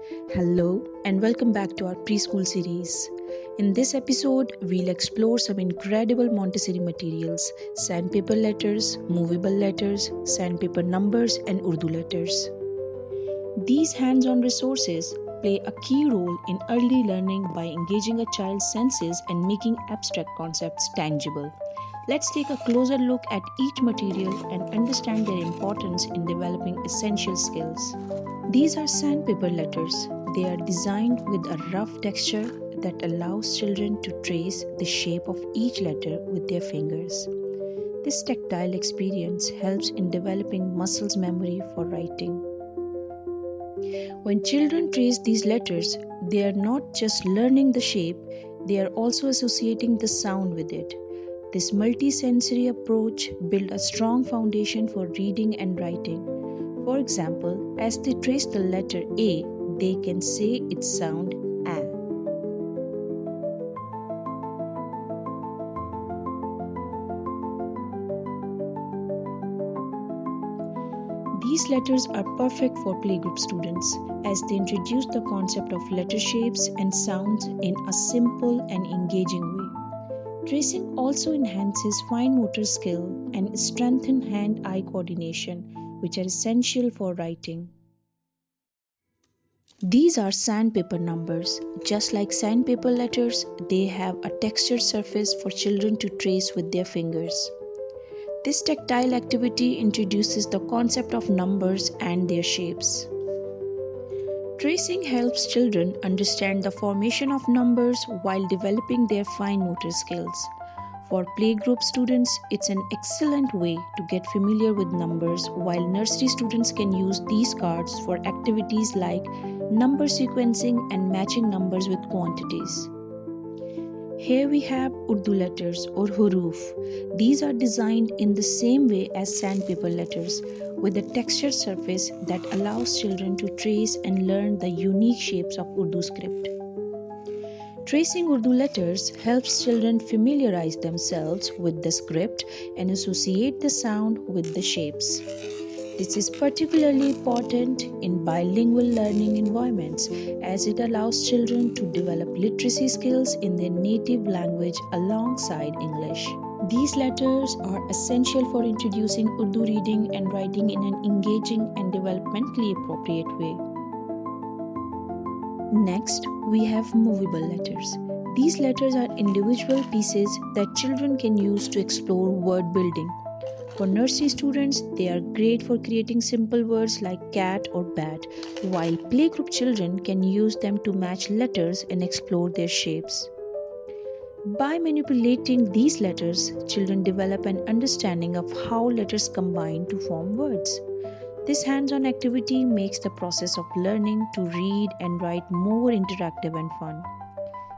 Hello and welcome back to our Preschool Series. In this episode, we'll explore some incredible Montessori materials: sandpaper letters, movable letters, sandpaper numbers, and Urdu letters. These hands-on resources play a key role in early learning by engaging a child's senses and making abstract concepts tangible. Let's take a closer look at each material and understand their importance in developing essential skills. These are sandpaper letters. They are designed with a rough texture that allows children to trace the shape of each letter with their fingers. This tactile experience helps in developing muscle memory for writing. When children trace these letters, they are not just learning the shape, they are also associating the sound with it. This multi-sensory approach builds a strong foundation for reading and writing. For example, as they trace the letter A, they can say its sound A. These letters are perfect for playgroup students as they introduce the concept of letter shapes and sounds in a simple and engaging way. Tracing also enhances fine motor skill and strengthens hand-eye coordination, which are essential for writing. These are sandpaper numbers. Just like sandpaper letters, they have a textured surface for children to trace with their fingers. This tactile activity introduces the concept of numbers and their shapes. Tracing helps children understand the formation of numbers while developing their fine motor skills. For playgroup students, it's an excellent way to get familiar with numbers, while nursery students can use these cards for activities like number sequencing and matching numbers with quantities. Here we have Urdu letters or Huroof. These are designed in the same way as sandpaper letters, with a textured surface that allows children to trace and learn the unique shapes of Urdu script. Tracing Urdu letters helps children familiarize themselves with the script and associate the sound with the shapes. This is particularly important in bilingual learning environments as it allows children to develop literacy skills in their native language alongside English. These letters are essential for introducing Urdu reading and writing in an engaging and developmentally appropriate way. Next, we have movable letters. These letters are individual pieces that children can use to explore word building. For nursery students, they are great for creating simple words like cat or bat, while playgroup children can use them to match letters and explore their shapes. By manipulating these letters, children develop an understanding of how letters combine to form words. This hands-on activity makes the process of learning to read and write more interactive and fun.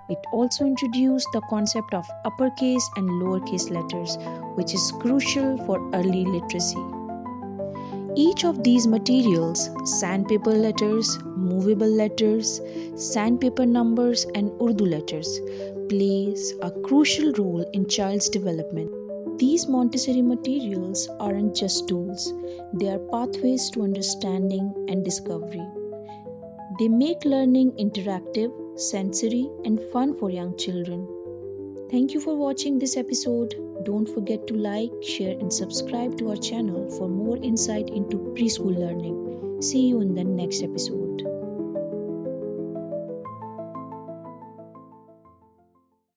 It also introduced the concept of uppercase and lowercase letters, which is crucial for early literacy. Each of these materials, sandpaper letters, movable letters, sandpaper numbers, and Urdu letters, plays a crucial role in child's development. These Montessori materials aren't just tools, they are pathways to understanding and discovery. They make learning interactive, sensory, and fun for young children. Thank you for watching this episode. Don't forget to like, share, and subscribe to our channel for more insight into preschool learning. See you in the next episode.